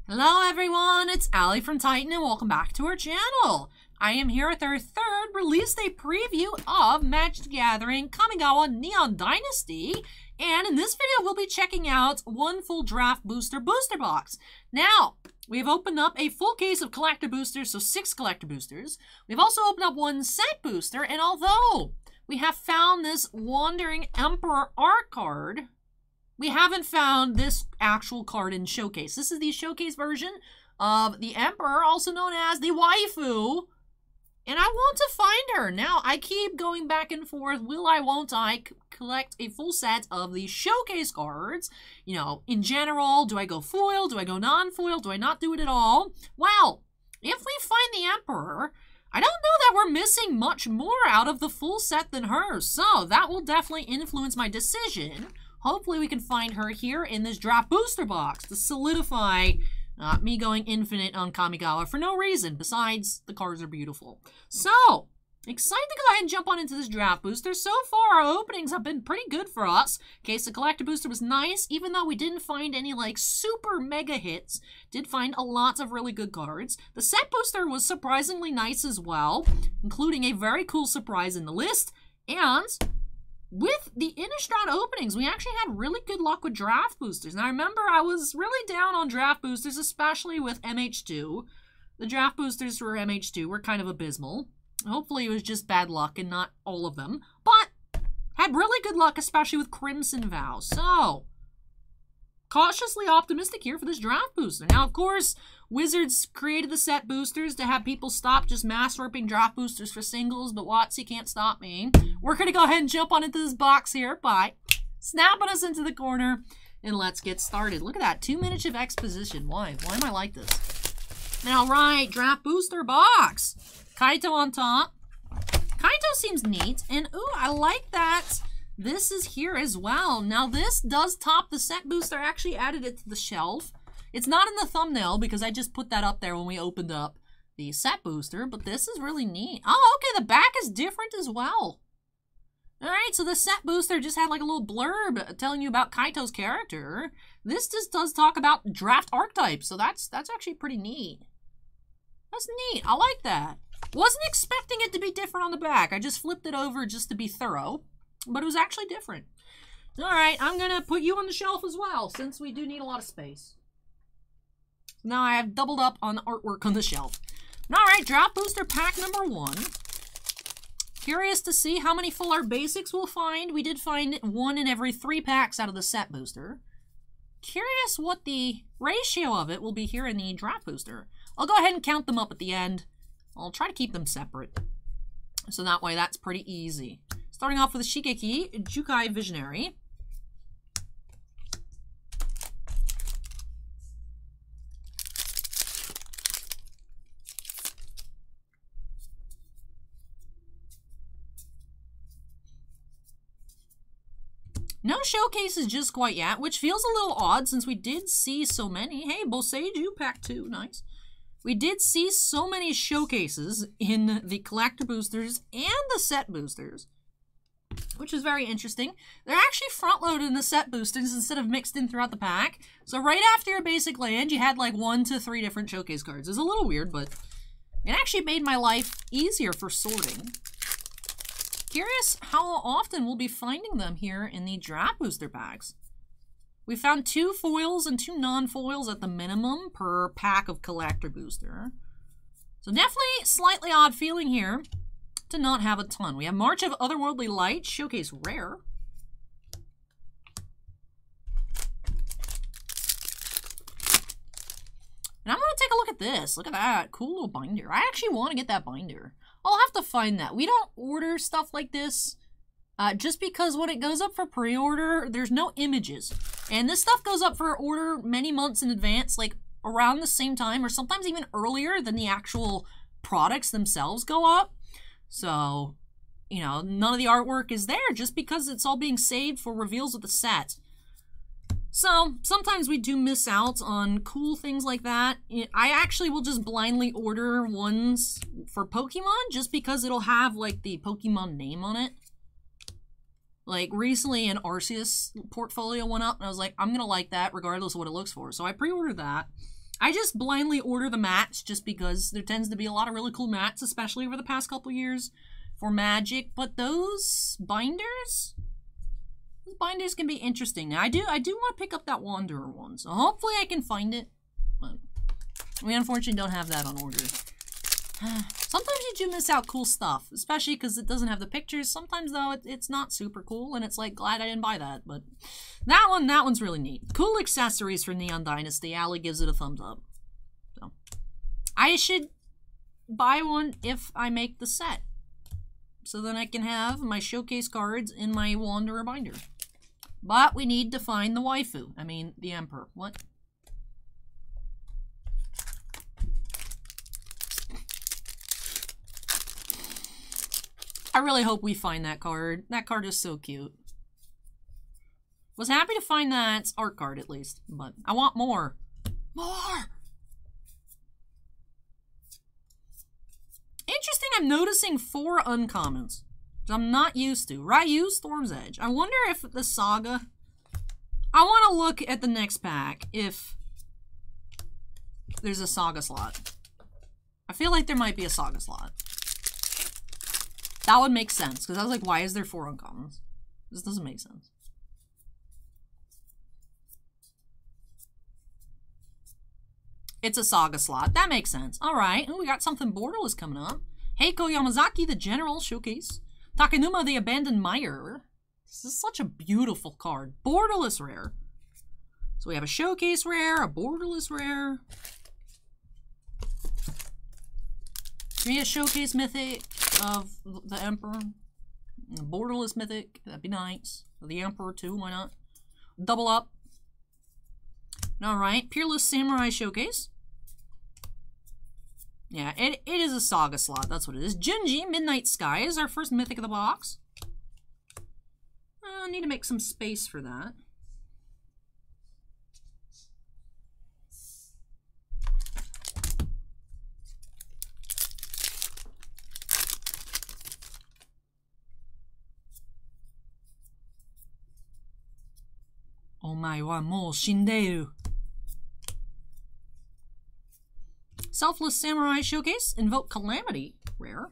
Hello everyone, it's Allie from Titan and welcome back to our channel. I am here with our third release day preview of Magic the Gathering Kamigawa Neon Dynasty, and in this video we'll be checking out one full draft booster box. Now, we've opened up a full case of collector boosters, so 6 collector boosters. We've also opened up one set booster, and although we have found this Wandering Emperor art card, we haven't found this actual card in Showcase. This is the Showcase version of the Emperor, also known as the Waifu. And I want to find her. Now, I keep going back and forth. Will I, won't I collect a full set of the Showcase cards? You know, in general, do I go foil? Do I go non-foil? Do I not do it at all? Well, if we find the Emperor, I don't know that we're missing much more out of the full set than her. So, that will definitely influence my decision. Hopefully we can find her here in this draft booster box to solidify me going infinite on Kamigawa for no reason, besides the cards are beautiful. So, excited to go ahead and jump on into this draft booster. So far, our openings have been pretty good for us. Okay, so collector booster was nice, even though we didn't find any, like, super mega hits. Did find a lot of really good cards. The set booster was surprisingly nice as well, including a very cool surprise in the list, and with the Innistrad openings, we actually had really good luck with draft boosters. Now, remember, I was really down on draft boosters, especially with MH2. The draft boosters for MH2 were kind of abysmal. Hopefully, it was just bad luck and not all of them. But had really good luck, especially with Crimson Vow. So, cautiously optimistic here for this draft booster. Now, of course, Wizards created the set boosters to have people stop just mass ripping draft boosters for singles, but WotC can't stop me. We're going to go ahead and jump on into this box here by snapping us into the corner, and let's get started. Look at that, 2 minutes of exposition. Why? Why am I like this? Now, right, draft booster box. Kaito on top. Kaito seems neat, and ooh, I like that this is here as well. Now, this does top the set booster. I actually added it to the shelf. It's not in the thumbnail because I just put that up there when we opened up the set booster, but this is really neat. Oh, okay, the back is different as well. All right, so the set booster just had like a little blurb telling you about Kaito's character. This just does talk about draft archetypes, so that's actually pretty neat. That's neat. I like that. Wasn't expecting it to be different on the back. I just flipped it over just to be thorough, but it was actually different. All right, I'm going to put you on the shelf as well, since we do need a lot of space. Now I have doubled up on the artwork on the shelf. All right, draft booster pack number 1. Curious to see how many full art basics we'll find. We did find 1 in every 3 packs out of the set booster. Curious what the ratio of it will be here in the draft booster. I'll go ahead and count them up at the end. I'll try to keep them separate, so that way that's pretty easy. Starting off with Shigeki, Jukai Visionary. No showcases just quite yet, which feels a little odd since we did see so many. Hey, Boseiju, pack 2, nice. We did see so many showcases in the collector boosters and the set boosters, which is very interesting. They're actually front-loaded in the set boosters instead of mixed in throughout the pack. So right after your basic land, you had like 1 to 3 different showcase cards. It's a little weird, but it actually made my life easier for sorting. Curious how often we'll be finding them here in the draft booster packs. We found 2 foils and 2 non-foils at the minimum per pack of collector booster. So definitely slightly odd feeling here to not have a ton. We have March of Otherworldly Light, showcase rare. And I'm going to take a look at this. Look at that. Cool little binder. I actually want to get that binder. I'll have to find that. We don't order stuff like this just because when it goes up for pre-order, there's no images. And this stuff goes up for order many months in advance, like around the same time or sometimes even earlier than the actual products themselves go up. So, you know, none of the artwork is there just because it's all being saved for reveals of the set. So, sometimes we do miss out on cool things like that. I actually will just blindly order ones for Pokemon just because it'll have, like, the Pokemon name on it. Like, recently an Arceus portfolio went up, and I was like, I'm gonna like that regardless of what it looks for. So I pre-ordered that. I just blindly order the mats just because there tends to be a lot of really cool mats, especially over the past couple years for Magic. But those binders can be interesting. Now, I do want to pick up that Wanderer one, so hopefully I can find it. But we unfortunately don't have that on order. Sometimes you do miss out cool stuff, especially because it doesn't have the pictures. Sometimes, though, it's not super cool, and it's like, glad I didn't buy that. But that one's really neat. Cool accessories for Neon Dynasty. Allie gives it a thumbs up. So I should buy one if I make the set, so then I can have my showcase cards in my Wanderer binder. But we need to find the waifu. I mean, the Emperor. What? I really hope we find that card. That card is so cute. Was happy to find that art card at least, but I want more. More! Interesting, I'm noticing 4 uncommons. Which I'm not used to. Ryu, Storm's Edge. I wonder if the Saga... I want to look at the next pack if there's a Saga slot. I feel like there might be a Saga slot. That would make sense, because I was like, why is there 4 uncommons? This doesn't make sense. It's a Saga slot. That makes sense. Alright, we got something borderless coming up. Heiko Yamazaki, the General Showcase. Takenuma, the Abandoned Mire. This is such a beautiful card. Borderless rare. So we have a Showcase rare, a borderless rare. Give me a Showcase mythic of the Emperor. A borderless mythic. That'd be nice. The Emperor too, why not? Double up. Alright, Peerless Samurai Showcase. Yeah, it is a Saga slot. That's what it is. Junji, Midnight Sky is our first mythic of the box. I need to make some space for that. Omae wa mou shindeiru. Selfless Samurai Showcase. Invoke Calamity. Rare.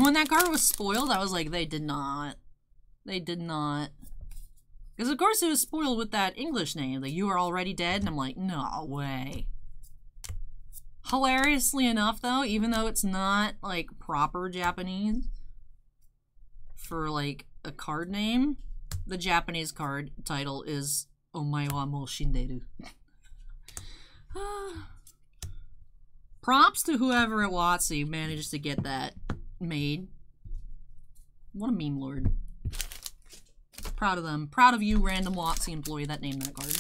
When that card was spoiled, I was like, they did not. They did not. Because of course it was spoiled with that English name. Like, you are already dead. And I'm like, no way. Hilariously enough, though, even though it's not, like, proper Japanese for, like, a card name, the Japanese card title is Omae wa mou shinderu. Props to whoever at WotC managed to get that made. What a meme lord. Proud of them. Proud of you, random WotC employee that named that card.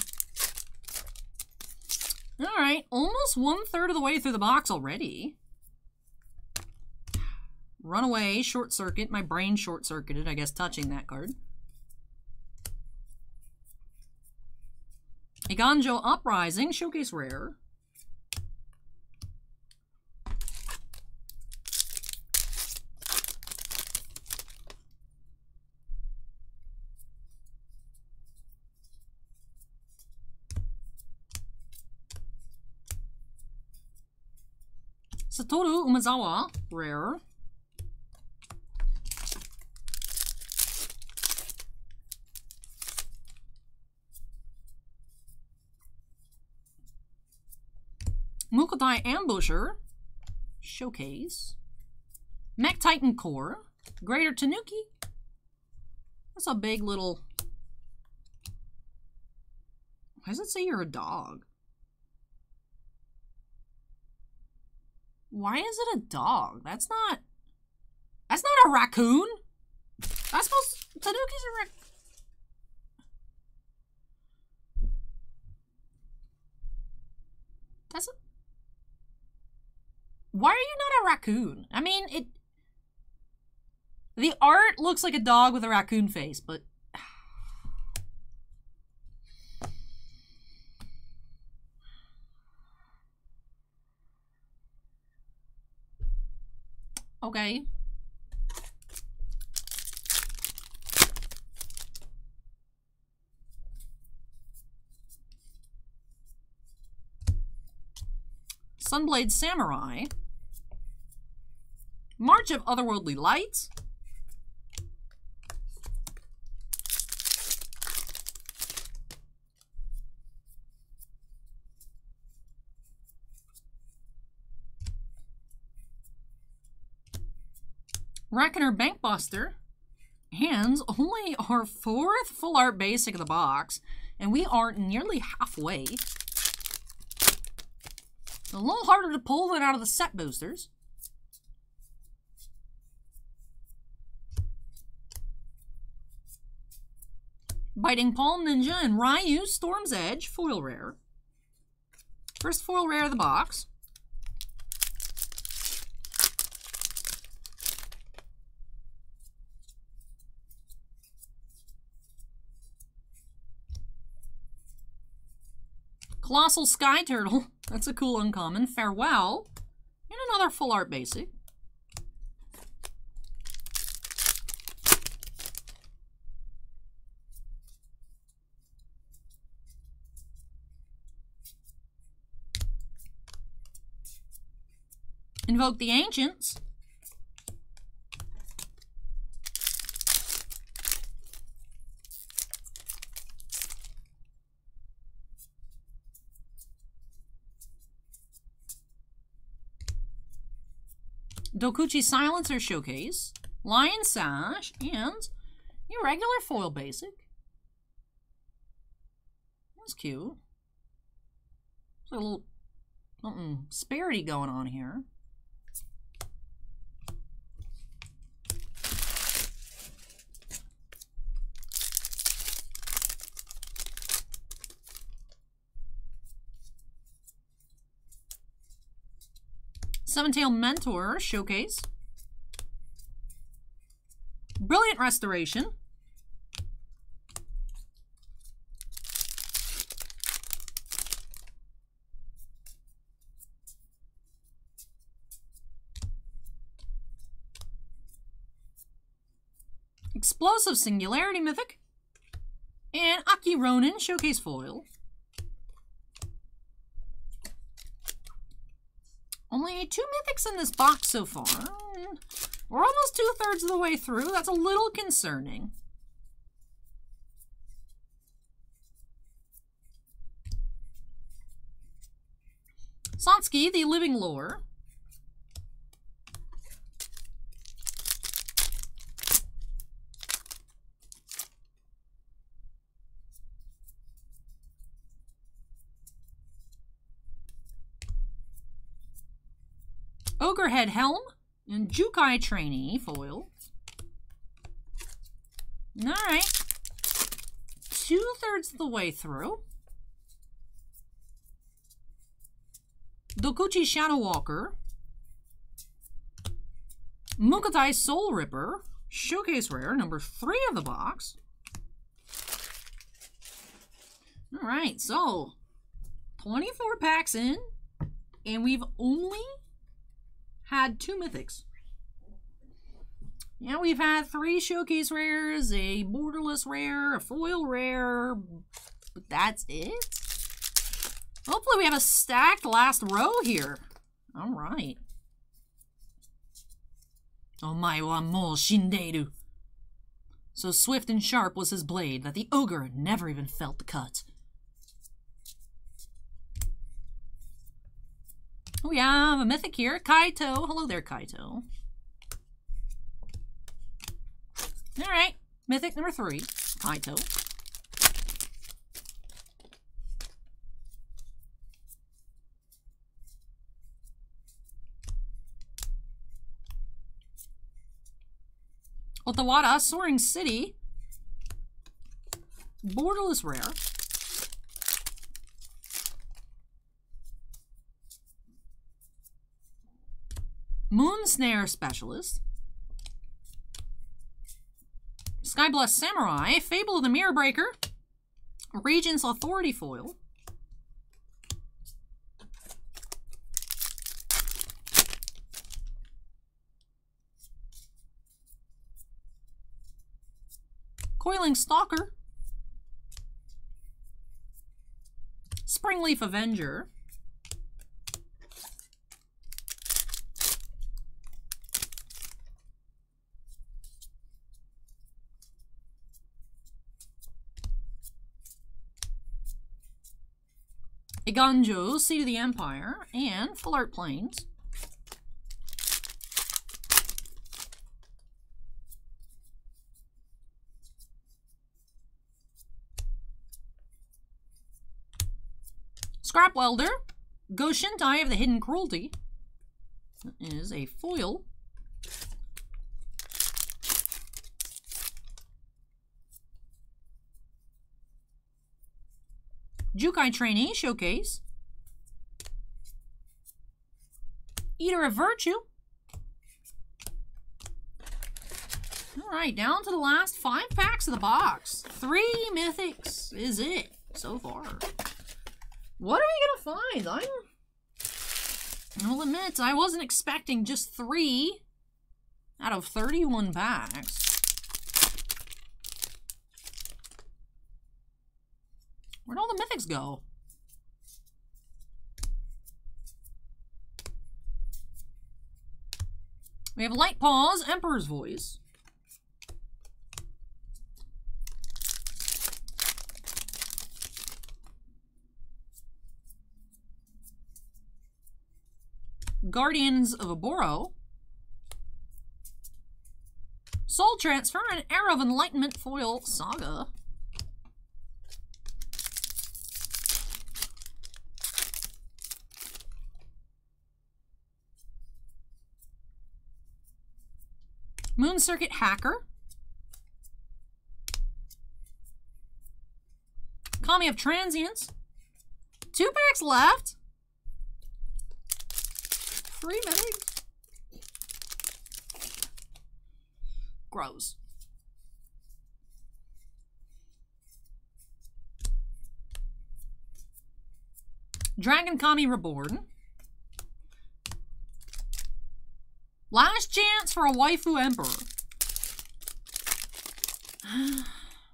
Alright, almost 1/3 of the way through the box already. Runaway, Short Circuit. My brain short-circuited, I guess, touching that card. Iganjo Uprising, Showcase Rare. Satoru Umezawa, Rare. Mukotai Ambusher, Showcase. Mech Titan Core, Greater Tanuki. That's a big little... Why does it say you're a dog? Why is it a dog? That's not a raccoon. I suppose Tanuki's a raccoon. That's a... Why are you not a raccoon? I mean, the art looks like a dog with a raccoon face, but... Okay. Sunblade Samurai, March of Otherworldly Light, Reckoner Bankbuster, and only our 4th full art basic of the box, and we are nearly halfway. A little harder to pull than out of the set boosters. Biting Palm Ninja and Ryu Storm's Edge, foil rare. First foil rare of the box. Colossal Sky Turtle, that's a cool uncommon. Farewell, and another full art basic. Invoke the Ancients. Dokuchi Silencer Showcase, Lion Sash, and your regular foil basic. That's cute. There's a little something spirity going on here. Seven-Tail Mentor Showcase. Brilliant Restoration. Explosive Singularity Mythic. And Aki Ronin Showcase Foil. Only 2 mythics in this box so far. We're almost 2/3 of the way through. That's a little concerning. Satsuki, the Living Lore. Ogrehead Helm and Jukai Trainee foil. Alright. 2/3 of the way through. Dokuchi Shadow Walker. Mukotai Soul Ripper. Showcase rare, number 3 of the box. Alright, so 24 packs in, and we've only had 2 mythics. Yeah, we've had 3 showcase rares, a borderless rare, a foil rare, but that's it. Hopefully we have a stacked last row here. All right. Omae wa mou shinderu. So swift and sharp was his blade that the ogre never even felt the cut. We have a mythic here, Kaito. Hello there, Kaito. All right, mythic number 3, Kaito. Otawara, Soaring City. Borderless rare. Moon Snare Specialist. Skyblessed Samurai. Fable of the Mirror Breaker. Regent's Authority foil. Coiling Stalker. Springleaf Avenger. Iganjo, Seat of the Empire, and Full Art Plains. Scrap Welder, Goshintai of the Hidden Cruelty. That is a foil. Jukai Trainee Showcase. Eater of Virtue. Alright, down to the last 5 packs of the box. 3 mythics is it so far. What are we gonna find? I'll admit, I wasn't expecting just 3 out of 31 packs. Where'd all the mythics go? We have Light Paws, Emperor's Voice. Guardians of Aboro. Soul Transfer and Era of Enlightenment Foil Saga. Moon Circuit Hacker. Kami of Transience. 2 packs left. 3 mythics. Gross. Dragon Kami Reborn. Last chance for a waifu emperor.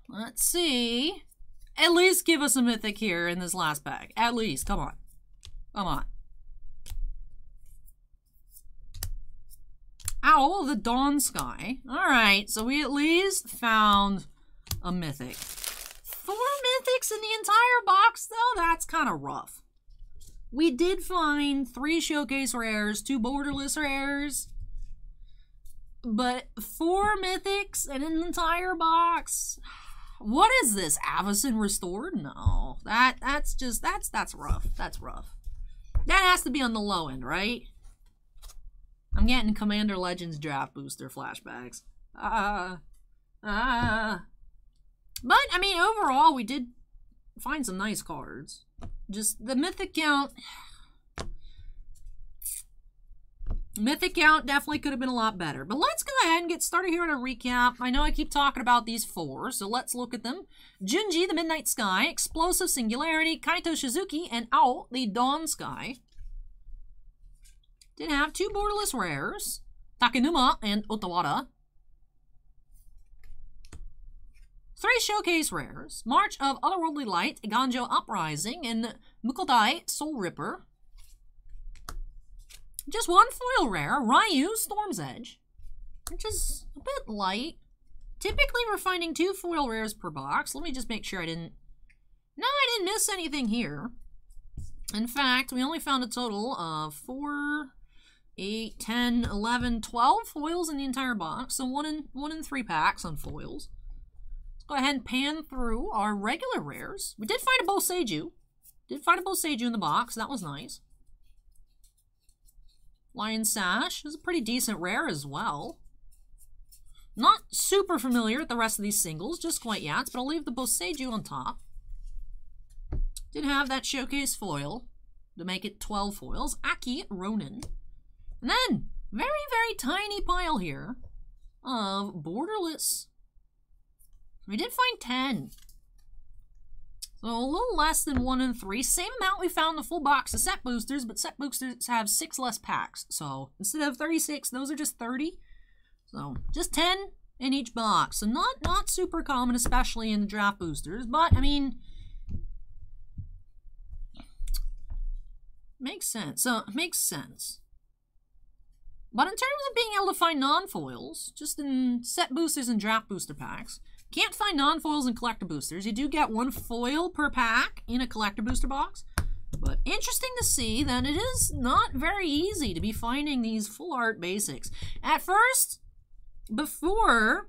Let's see. At least give us a mythic here in this last pack. At least. Come on. Come on. Owl, the Dawn Sky. Alright, so we at least found a mythic. 4 mythics in the entire box, though? That's kind of rough. We did find 3 showcase rares, 2 borderless rares. But 4 mythics in an entire box? What is this? Avacyn Restored? No. That's rough. That's rough. That has to be on the low end, right? I'm getting Commander Legends Draft Booster flashbacks. But, I mean, overall, we did find some nice cards. Just the mythic count... Mythic count definitely could have been a lot better. But let's go ahead and get started here on a recap. I know I keep talking about these 4, so let's look at them. Junji, the Midnight Sky, Explosive Singularity, Kaito Shizuki, and Owl, the Dawn Sky. Did have 2 borderless rares, Takenuma and Otawara. 3 showcase rares, March of Otherworldly Light, Iganjo Uprising, and Mukodai Soul Ripper. Just 1 foil rare, Ryu Storm's Edge, which is a bit light. Typically we're finding 2 foil rares per box. Let me just make sure I didn't miss anything here. In fact, we only found a total of 4, 8, 10, 11, 12 foils in the entire box. So 1 in 3 packs on foils. Let's go ahead and pan through our regular rares. We did find a Boseiju. In the box. That was nice. Lion Sash is a pretty decent rare as well. Not super familiar with the rest of these singles, just quite yet, but I'll leave the Boseiju on top. Did have that showcase foil to make it 12 foils. Aki Ronin. And then, very, very tiny pile here of borderless. We did find 10. So a little less than 1 in 3. Same amount we found in the full box of set boosters, but set boosters have 6 less packs. So instead of 36, those are just 30. So just 10 in each box. So not super common, especially in the draft boosters. But, I mean, makes sense. So it makes sense. But in terms of being able to find non-foils, just in set boosters and draft booster packs, can't find non-foils in collector boosters. You do get 1 foil per pack in a collector booster box. But interesting to see that it is not very easy to be finding these full art basics. At first, before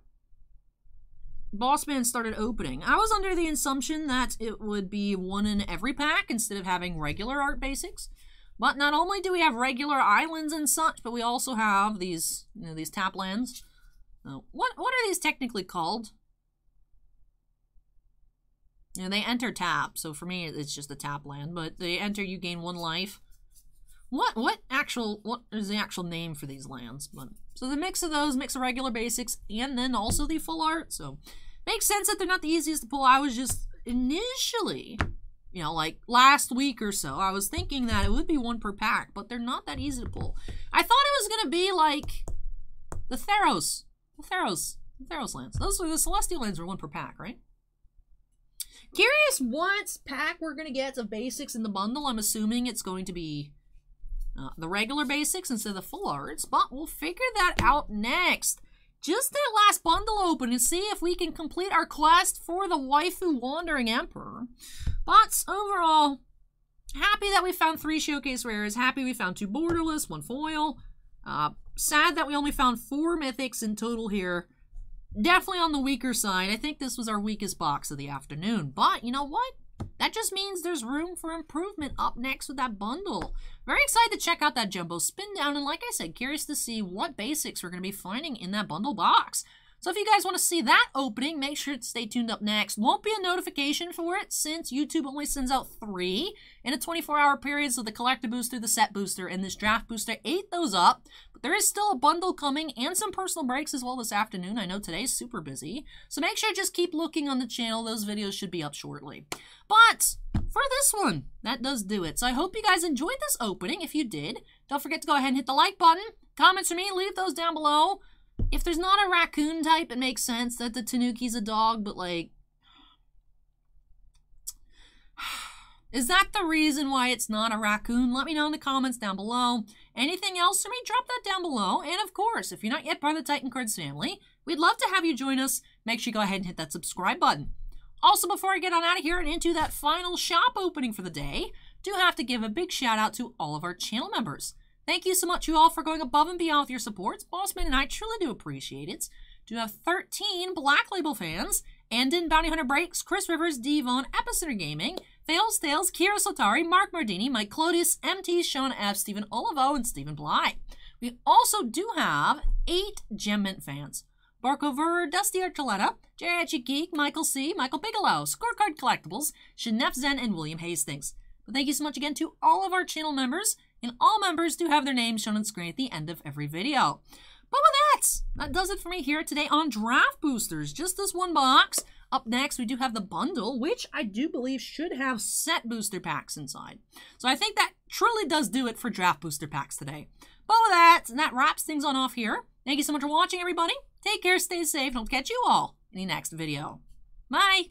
Bossman started opening, I was under the assumption that it would be one in every pack instead of having regular art basics. But not only do we have regular islands and such, but we also have these, these tap lands. What are these technically called? They enter tap, so for me it's just a tap land, but they enter, you gain 1 life. What is the actual name for these lands? So the mix of those, mix of regular basics, and then also the full art, so makes sense that they're not the easiest to pull. I was just initially, like last week or so, I was thinking that it would be 1 per pack, but they're not that easy to pull. I thought it was gonna be like the Theros lands. Those were the Celestial lands, were 1 per pack, right? Curious what pack we're going to get of basics in the bundle. I'm assuming it's going to be the regular basics instead of the full arts, but we'll figure that out next. Just that last bundle open and see if we can complete our quest for the Waifu Wandering Emperor. But overall, happy that we found 3 showcase rares. Happy we found 2 borderless, 1 foil. Sad that we only found 4 mythics in total here. Definitely on the weaker side. I think this was our weakest box of the afternoon. But you know what? That just means there's room for improvement up next with that bundle. Very excited to check out that Jumbo Spin Down. And like I said, curious to see what basics we're going to be finding in that bundle box. So if you guys want to see that opening, make sure to stay tuned up next. Won't be a notification for it since YouTube only sends out 3 in a 24-hour period. So the collector booster, the set booster, and this draft booster ate those up. But there is still a bundle coming and some personal breaks as well this afternoon. I know today's super busy. So make sure to just keep looking on the channel. Those videos should be up shortly. But for this one, that does do it. So I hope you guys enjoyed this opening. If you did, don't forget to go ahead and hit the like button. Comments from me, leave those down below. If there's not a raccoon type, it makes sense that the Tanuki's a dog, but like, is that the reason why it's not a raccoon? Let me know in the comments down below. Anything else for me, drop that down below. And of course, if you're not yet part of the Titan Cards family, we'd love to have you join us. Make sure you go ahead and hit that subscribe button. Also, before I get on out of here and into that final shop opening for the day, do have to give a big shout out to all of our channel members. Thank you so much, you all, for going above and beyond with your supports. Bossman and I truly do appreciate it. Do have 13 Black Label fans. Andin, Bounty Hunter Breaks, Chris Rivers, Devon, Epicenter Gaming, Fails Tales, Kira Sotari, Mark Mardini, Mike Clodius, MT, Sean F, Stephen Olivo, and Stephen Bly. We also do have 8 Gem Mint fans. Barco Ver, Dusty Archuleta, Jerry Geek, Michael C, Michael Bigelow, Scorecard Collectibles, Shinef Zen, and William Hastings. But thank you so much again to all of our channel members. And all members do have their names shown on screen at the end of every video. But with that does it for me here today on Draft Boosters. Just this 1 box. Up next, we do have the bundle, which I do believe should have set booster packs inside. So I think that truly does do it for Draft Booster packs today. But with that wraps things on off here. Thank you so much for watching, everybody. Take care, stay safe, and I'll catch you all in the next video. Bye!